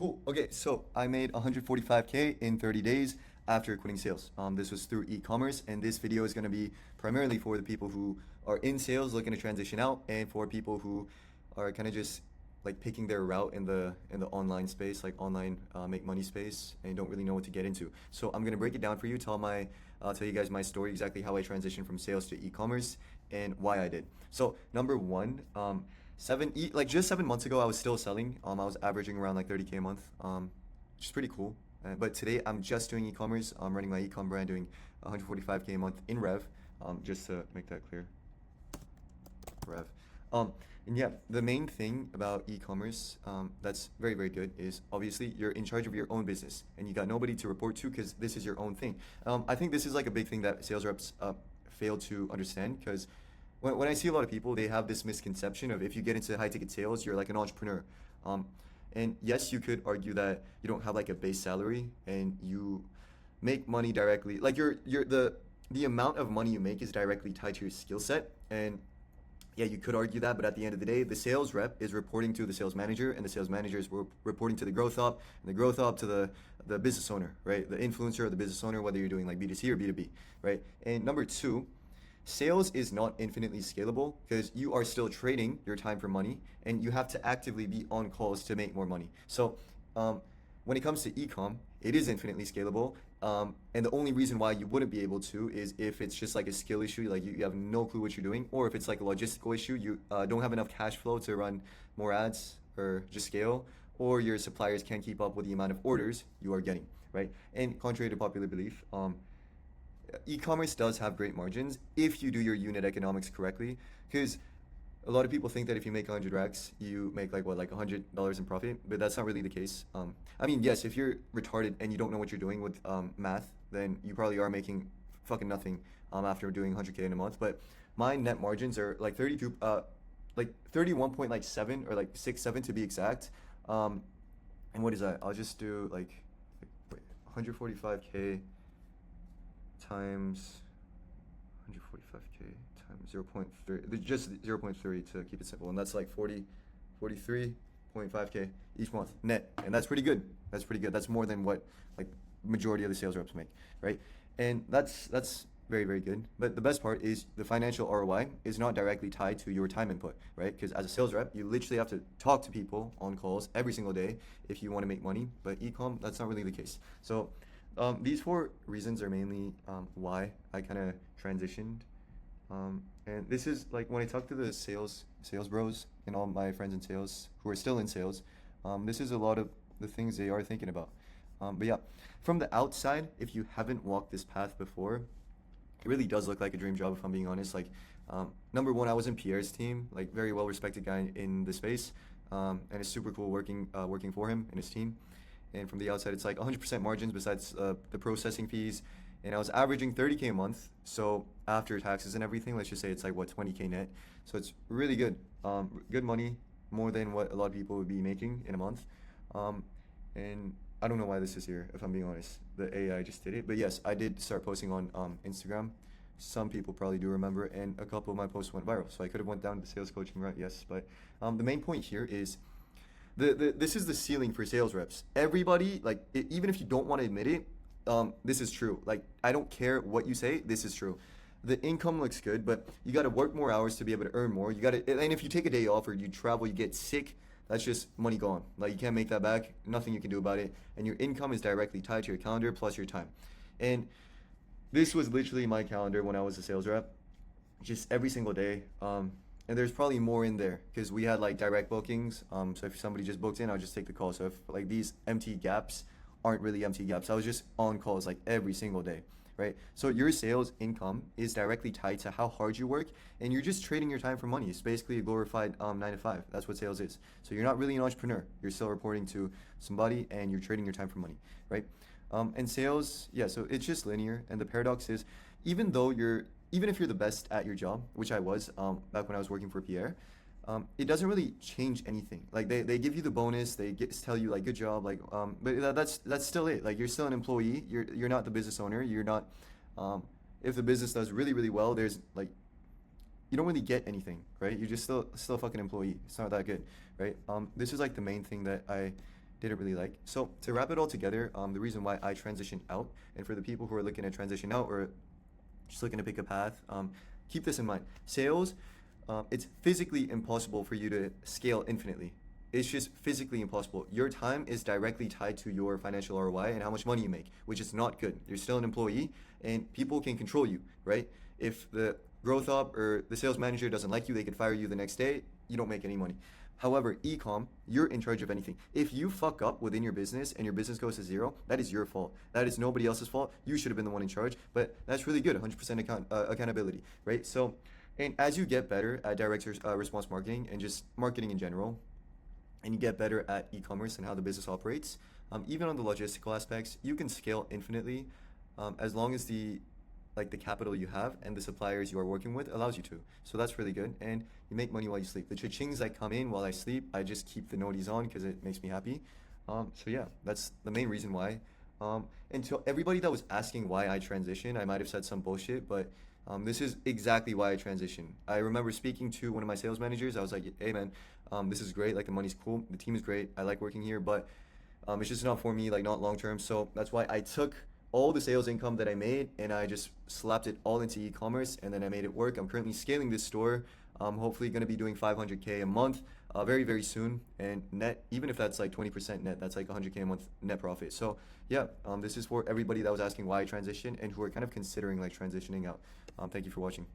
Cool. Okay, so I made 145K in 30 days after quitting sales. This was through e-commerce, and this video is going to be primarily for the people who are in sales looking to transition out, and for people who are kind of just like picking their route in the online space, like online make money space, and don't really know what to get into. So I'm gonna break it down for you. Tell you guys my story, exactly how I transitioned from sales to e-commerce and why I did. So number one, like just 7 months ago, I was still selling. I was averaging around like 30K a month, which is pretty cool. But today I'm just doing e-commerce. I'm running my e-com brand, doing 145K a month in rev. Just to make that clear, rev. And yeah, the main thing about e-commerce that's very, very good is obviously you're in charge of your own business and you got nobody to report to because this is your own thing. I think this is like a big thing that sales reps fail to understand because when I see a lot of people, they have this misconception of if you get into high ticket sales, you're like an entrepreneur. Um, and yes, you could argue that you don't have like a base salary and you make money directly. Like the amount of money you make is directly tied to your skill set. And yeah, you could argue that, but at the end of the day, the sales rep is reporting to the sales manager, and the sales manager is reporting to the growth op, and the growth op to the business owner, right? The influencer or the business owner, whether you're doing like B2C or B2B, right? And number two, sales is not infinitely scalable because you are still trading your time for money, and you have to actively be on calls to make more money. So when it comes to ecom, it is infinitely scalable. And the only reason why you wouldn't be able to is if it's just like a skill issue, like you have no clue what you're doing, or if it's like a logistical issue, you don't have enough cash flow to run more ads or just scale, or your suppliers can't keep up with the amount of orders you are getting, right? And contrary to popular belief, e-commerce does have great margins if you do your unit economics correctly, because a lot of people think that if you make 100 racks, you make like what, like $100 in profit, but that's not really the case. I mean, yes, if you're retarded and you don't know what you're doing with math, then you probably are making fucking nothing after doing 100K in a month. But my net margins are like 32, like 31.7 or like 6.7 to be exact. And what is that? I'll just do like wait, 145K times 145K times 0.3, just 0.3 to keep it simple, and that's like 43.5K each month net, and that's pretty good. That's pretty good. That's more than what like majority of the sales reps make, right? And that's very, very good. But the best part is the financial ROI is not directly tied to your time input, right? Because as a sales rep, you literally have to talk to people on calls every single day if you want to make money. But ecom, that's not really the case. So these four reasons are mainly why I kind of transitioned. And this is like when I talk to the sales bros and all my friends in sales who are still in sales, this is a lot of the things they are thinking about. But yeah, from the outside, if you haven't walked this path before, it really does look like a dream job if I'm being honest. Like number one, I was in Pierre's team, like very well respected guy in the space, and it's super cool working for him and his team. And from the outside, it's like 100% margins besides the processing fees. And I was averaging 30K a month. So after taxes and everything, let's just say it's like what, 20K net. So it's really good. Good money, more than what a lot of people would be making in a month. And I don't know why this is here, if I'm being honest. The AI just did it. But yes, I did start posting on Instagram. Some people probably do remember, and a couple of my posts went viral. So I could have went down the sales coaching route, yes. But the main point here is this is the ceiling for sales reps. Everybody, like, even if you don't want to admit it, this is true. Like, I don't care what you say, this is true. The income looks good, but you got to work more hours to be able to earn more. You got to, and if you take a day off or you travel, you get sick, that's just money gone. Like, you can't make that back, nothing you can do about it. And your income is directly tied to your calendar plus your time. And this was literally my calendar when I was a sales rep, just every single day. And there's probably more in there because we had like direct bookings. So if somebody just booked in, I'll just take the call. So if like these empty gaps aren't really empty gaps, I was just on calls like every single day, right? So your sales income is directly tied to how hard you work, and you're just trading your time for money. It's basically a glorified 9 to 5. That's what sales is. So you're not really an entrepreneur. You're still reporting to somebody, and you're trading your time for money, right? And sales, yeah. So it's just linear. And the paradox is, even if you're the best at your job, which I was back when I was working for Pierre, it doesn't really change anything. Like they give you the bonus, tell you like good job, like but that's still it. Like you're still an employee. You're not the business owner. You're not. If the business does really, really well, there's like you don't really get anything, right? You're just still a fucking employee. It's not that good, right? This is like the main thing that I didn't really like. So to wrap it all together, the reason why I transitioned out, and for the people who are looking to transition out or just looking to pick a path, keep this in mind. Sales, it's physically impossible for you to scale infinitely. It's just physically impossible. Your time is directly tied to your financial ROI and how much money you make, which is not good. You're still an employee, and people can control you, right? If the growth up or the sales manager doesn't like you, they can fire you the next day. You don't make any money. However, ecom, you're in charge of anything. If you fuck up within your business and your business goes to zero, that is your fault. That is nobody else's fault. You should have been the one in charge, but that's really good, 100% accountability, right? So, and as you get better at direct response marketing and just marketing in general, and you get better at e-commerce and how the business operates, even on the logistical aspects, you can scale infinitely, as long as the capital you have and the suppliers you are working with allows you to. So that's really good. And you make money while you sleep. The cha-chings that come in while I sleep, I just keep the noties on because it makes me happy. So yeah, that's the main reason why. And to everybody that was asking why I transitioned, I might have said some bullshit, but this is exactly why I transitioned. I remember speaking to one of my sales managers. I was like, hey man, this is great. Like the money's cool. The team is great. I like working here, but it's just not for me, like not long term. So that's why I took all the sales income that I made and I just slapped it all into e-commerce, and then I made it work. I'm currently scaling this store. Hopefully going to be doing 500K a month very, very soon. And net, even if that's like 20% net, that's like 100K a month net profit. So yeah, this is for everybody that was asking why I transitioned and who are kind of considering like transitioning out. Thank you for watching.